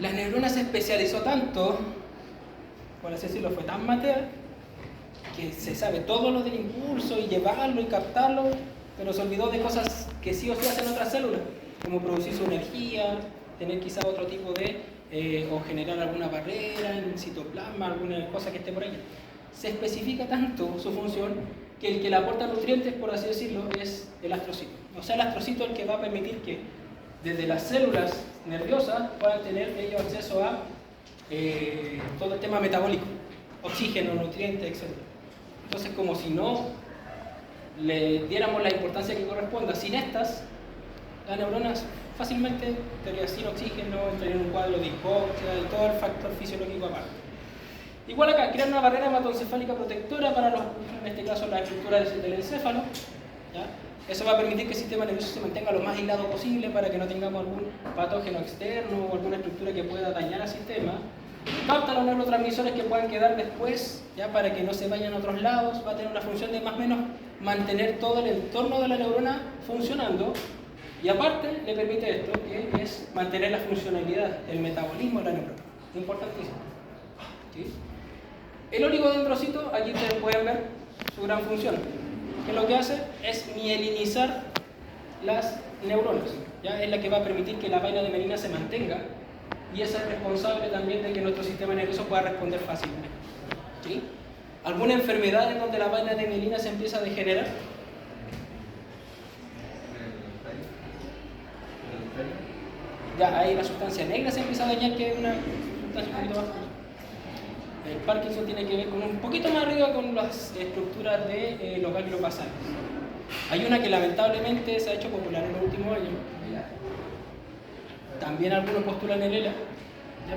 La neurona se especializó tanto, por así decirlo, fue tan matea, que se sabe todo lo del impulso y llevarlo y captarlo, pero se olvidó de cosas que sí o sí hacen otras células, como producir su energía, tener quizá otro tipo de, o generar alguna barrera en el citoplasma, alguna cosa que esté por ahí. Se especifica tanto su función que el que le aporta nutrientes, por así decirlo, es el astrocito. O sea, el astrocito es el que va a permitir que desde las células nerviosas puedan tener ellos acceso a todo el tema metabólico, oxígeno, nutrientes, etc. Entonces, como si no le diéramos la importancia que corresponda, sin estas, las neuronas fácilmente estarían sin oxígeno, entrarían en un cuadro de hipoxia y todo el factor fisiológico aparte. Igual acá, crear una barrera hematoencefálica protectora para en este caso la estructura del encéfalo. ¿Ya? Eso va a permitir que el sistema nervioso se mantenga lo más aislado posible para que no tengamos algún patógeno externo o alguna estructura que pueda dañar al sistema. Capta los neurotransmisores que puedan quedar después, ya para que no se vayan a otros lados. Va a tener una función de más o menos mantener todo el entorno de la neurona funcionando. Y aparte le permite esto, que es mantener la funcionalidad, el metabolismo de la neurona. Importantísimo. ¿Sí? El oligodendrocito, aquí ustedes pueden ver su gran función. Que lo que hace es mielinizar las neuronas. ¿Ya? Es la que va a permitir que la vaina de mielina se mantenga y es el responsable también de que nuestro sistema nervioso pueda responder fácilmente. ¿Sí? ¿Alguna enfermedad en donde la vaina de mielina se empieza a degenerar? Ya, ahí la sustancia negra se empieza a dañar, que es una sustancia un poquito más. El Parkinson tiene que ver con un poquito más arriba con las estructuras de los ganglios basales. Hay una que lamentablemente se ha hecho popular en los últimos años. También algunos postulan el ELA,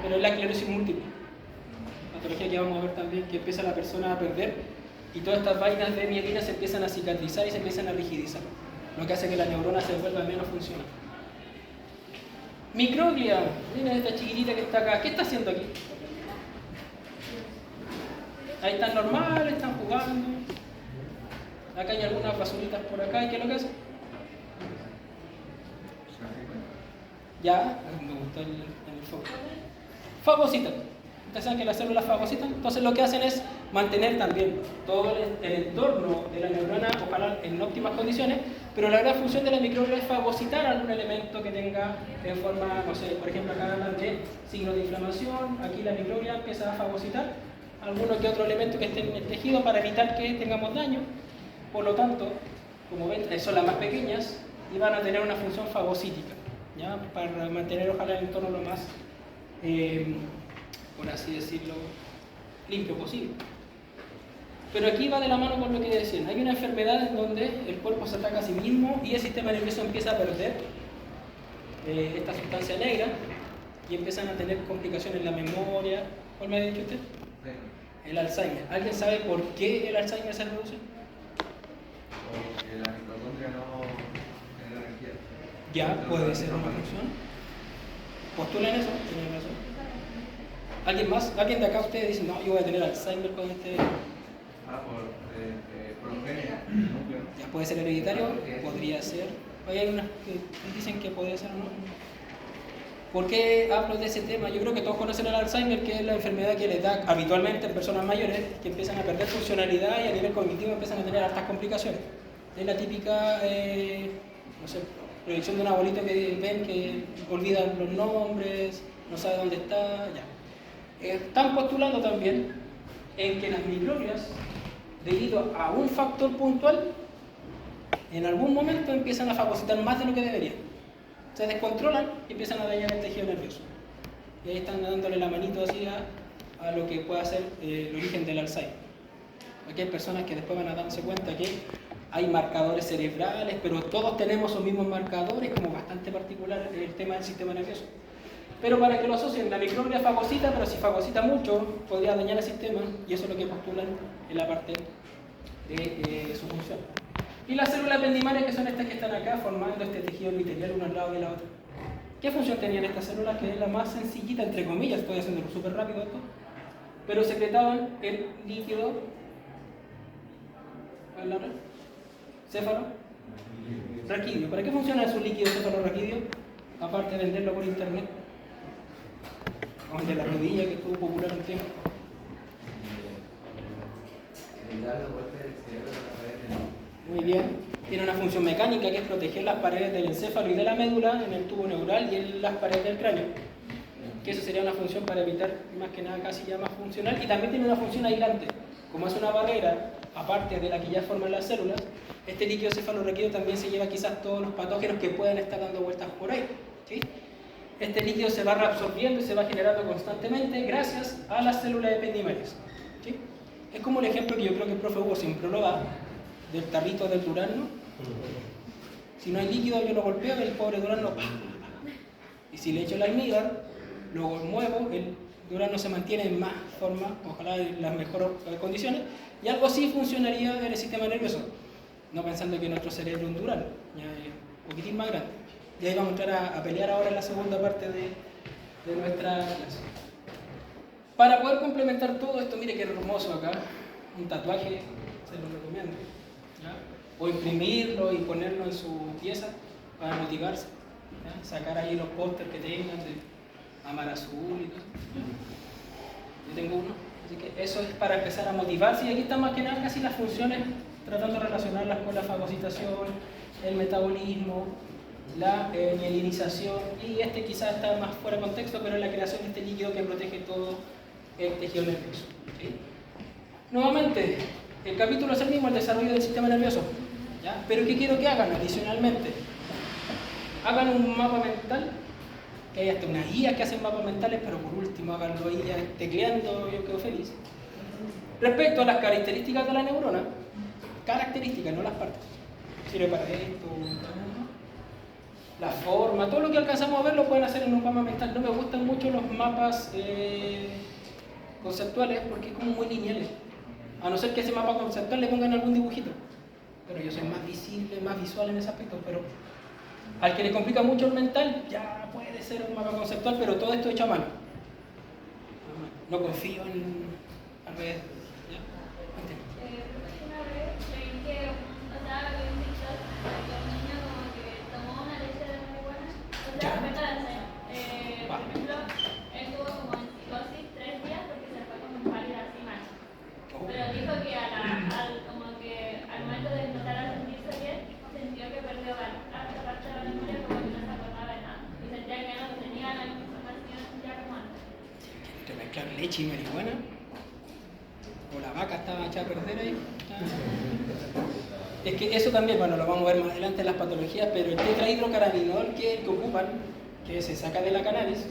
pero es la esclerosis múltiple. Patología que vamos a ver también, que empieza la persona a perder y todas estas vainas de mielina se empiezan a cicatrizar y se empiezan a rigidizar, lo que hace que la neurona se vuelva menos funcional. Microglia, miren esta chiquitita que está acá. ¿Qué está haciendo aquí? Ahí están normales, están jugando. Acá hay algunas basuritas por acá. ¿Y qué es lo que hace? Ya, me gustó el foco. Fagocitan. Ustedes saben que las células fagocitan. Entonces lo que hacen es mantener también todo el entorno de la neurona, ojalá en óptimas condiciones, pero la gran función de la microglia es fagocitar algún elemento que tenga en forma, no sé, por ejemplo acá hablan de signos de inflamación, aquí la microglia empieza a fagocitar alguno que otro elemento que esté en el tejido para evitar que tengamos daño. Por lo tanto, como ven, son las más pequeñas y van a tener una función fagocítica, ¿ya? Para mantener ojalá el entorno lo más, por así decirlo, limpio posible. Pero aquí va de la mano con lo que decían. Hay una enfermedad en donde el cuerpo se ataca a sí mismo y el sistema nervioso empieza a perder esta sustancia negra y empiezan a tener complicaciones en la memoria, ¿Cuál me ha dicho usted? El Alzheimer. ¿Alguien sabe por qué el Alzheimer se reduce? Porque la mitocondria no genera energía. Ya, puede ser una función. Postulen eso, tienen razón. ¿Alguien más? ¿Alguien de acá ustedes dice, no, yo voy a tener Alzheimer con este? Por los genes, el núcleo. Ya puede ser hereditario, podría ser. Hay unas que dicen que podría ser o no. ¿Por qué hablo de ese tema? Yo creo que todos conocen el Alzheimer, que es la enfermedad que les da habitualmente en personas mayores, que empiezan a perder funcionalidad y a nivel cognitivo empiezan a tener hartas complicaciones. Es la típica, no sé, proyección de un abuelito que ven que olvida los nombres, no sabe dónde está, ya. Están postulando también en que las microglias, debido a un factor puntual, en algún momento empiezan a fagocitar más de lo que deberían. Se descontrolan y empiezan a dañar el tejido nervioso. Y ahí están dándole la manito así a lo que puede ser el origen del Alzheimer. Aquí hay personas que después van a darse cuenta que hay marcadores cerebrales, pero todos tenemos los mismos marcadores, como bastante particular el tema del sistema nervioso. Pero para que lo asocien, la microglia fagocita, pero si fagocita mucho, podría dañar el sistema, y eso es lo que postulan en la parte de su función. Y las células ependimarias, que son estas que están acá, formando este tejido epitelial uno al lado de la otra. ¿Qué función tenían estas células? Que es la más sencillita, entre comillas, estoy haciendo súper rápido esto, pero secretaban el líquido, ¿cuál es la otra? Céfalo raquídeo. ¿Para qué funciona su líquido céfalo raquídeo? Aparte de venderlo por internet, como el de la rodilla que estuvo popular un tiempo. Muy bien. Tiene una función mecánica que es proteger las paredes del encéfalo y de la médula en el tubo neural y en las paredes del cráneo. Que eso sería una función para evitar, más que nada, casi ya más funcional. Y también tiene una función aislante. Como es una barrera, aparte de la que ya forman las células, este líquido cefalorraquídeo también se lleva quizás todos los patógenos que pueden estar dando vueltas por ahí. ¿Sí? Este líquido se va reabsorbiendo y se va generando constantemente gracias a las células ependimarias. ¿Sí? Es como el ejemplo que yo creo que el profe Hugo siempre lo da, del tarrito del durazno. Si no hay líquido, yo lo golpeo y el pobre durazno y si le echo el almíbar, lo muevo, el durazno se mantiene en más forma, ojalá en las mejores condiciones, y algo así funcionaría en el sistema nervioso, no pensando que nuestro cerebro es un durazno, ya es un poquitín más grande. Y ahí vamos a entrar a pelear ahora en la segunda parte de nuestra clase. Para poder complementar todo esto, mire qué hermoso acá, un tatuaje, se lo recomiendo. ¿Ya? O imprimirlo y ponerlo en su pieza para motivarse. ¿Ya? Sacar ahí los pósters que tengan de Amar Azul y todo eso. Yo tengo uno, así que eso es para empezar a motivarse. Y aquí están más que nada casi las funciones, tratando de relacionarlas con la fagocitación, el metabolismo, la mielinización, y este quizás está más fuera de contexto, pero es la creación de este líquido que protege todo el tejido nervioso. ¿Sí? Nuevamente, el capítulo es el mismo, el desarrollo del sistema nervioso. ¿Ya? Pero ¿qué quiero que hagan adicionalmente? Hagan un mapa mental, que hay hasta unas guías que hacen mapas mentales, pero por último háganlo ahí ya tecleando, yo quedo feliz. Respecto a las características de la neurona, características, no las partes. Sirve para esto, la forma, todo lo que alcanzamos a ver lo pueden hacer en un mapa mental. No me gustan mucho los mapas conceptuales porque es como muy lineales. A no ser que ese mapa conceptual le pongan algún dibujito. Pero yo soy más visible, más visual en ese aspecto. Pero al que le complica mucho el mental, ya puede ser un mapa conceptual, pero todo esto hecho a mano. No confío en las redes. Una vez leí que, o sea, había un TikTok que un niño como que tomó una leche de marihuana, o sea, afecta al Alzheimer. Por ejemplo, él tuvo como en psicosis 3 días porque se fue como pálida así mal. Pero dijo que como que al momento de empezar a sentirse bien, sintió que perdió harta parte de la memoria, como que no se acordaba de nada. Y sentía que ya no tenía la misma información ya como antes. ¿Te mezclar leche y marihuana? ¿O la vaca estaba echada a perder ahí? Es que eso también, bueno, lo vamos a ver más adelante en las patologías, pero el tetrahidrocannabinol que ocupan, que se saca de la cannabis,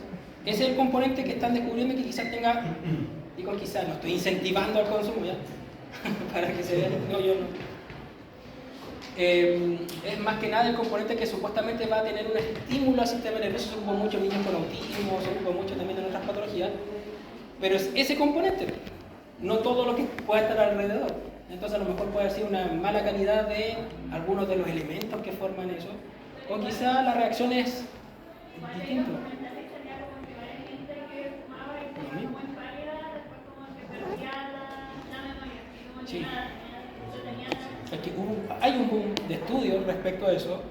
ese es el componente que están descubriendo que quizás tenga, digo quizás, no estoy incentivando al consumo ya, para que se vean, no, yo no. Es más que nada el componente que supuestamente va a tener un estímulo al sistema nervioso. Se ocupa mucho en niños con autismo, se ocupa mucho también en otras patologías, pero es ese componente, no todo lo que pueda estar alrededor. Entonces a lo mejor puede ser una mala calidad de algunos de los elementos que forman eso, o quizá la reacción es distinta. Sí. Es que hay un boom de estudios respecto a eso.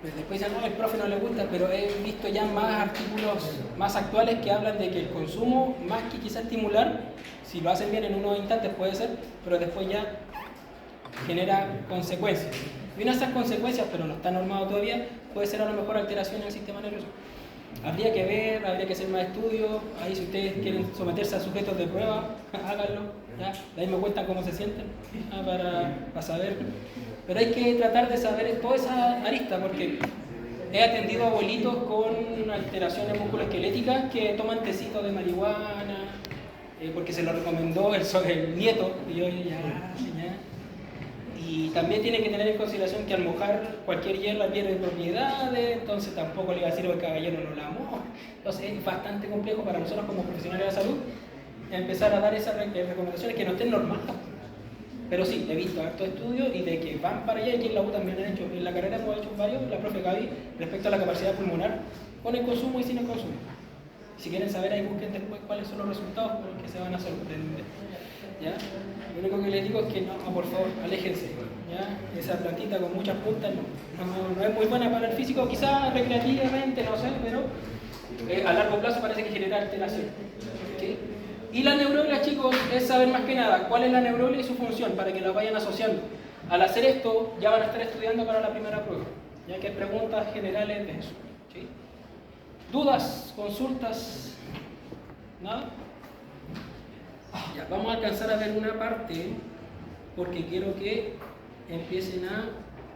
Pues después dicen, no, el profe no le gusta, pero he visto ya más artículos más actuales que hablan de que el consumo, más que quizás estimular, si lo hacen bien en unos instantes puede ser, pero después ya genera consecuencias. Y una de esas consecuencias, pero no está normado todavía, puede ser a lo mejor alteración en el sistema nervioso. Habría que ver, habría que hacer más estudios. Ahí si ustedes quieren someterse a sujetos de prueba, háganlo. ¿Ya? De ahí me cuentan cómo se sienten para saber. Pero hay que tratar de saber toda esa arista, porque he atendido a abuelitos con alteraciones musculoesqueléticas que toman tecito de marihuana, porque se lo recomendó el nieto, y yo ya. Y también tiene que tener en consideración que al mojar cualquier hierba pierde propiedades, entonces tampoco le iba a decir el caballero no la moja. Entonces es bastante complejo para nosotros como profesionales de la salud empezar a dar esas recomendaciones que no estén normales. Pero sí, he visto hartos estudios y de que van para allá, y en la U también han hecho, en la carrera hemos hecho varios, la profe Gaby, respecto a la capacidad pulmonar con el consumo y sin el consumo. Si quieren saber ahí busquen después cuáles son los resultados porque se van a sorprender. ¿Ya? Lo único que les digo es que no, por favor, aléjense. ¿Ya? Esa plantita con muchas puntas no es muy buena para el físico, quizás recreativamente, no sé, pero a largo plazo parece que genera alteración. ¿Okay? Y la neurolia, chicos, es saber más que nada cuál es la neurolia y su función para que la vayan asociando. Al hacer esto, ya van a estar estudiando para la primera prueba, ya que hay preguntas generales de eso. ¿Okay? ¿Dudas? ¿Consultas? ¿Nada? Ya, vamos a alcanzar a ver una parte porque quiero que empiecen a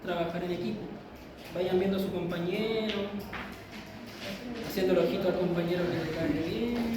trabajar en equipo. Vayan viendo a su compañero, haciendo el ojito al compañero que le cae bien.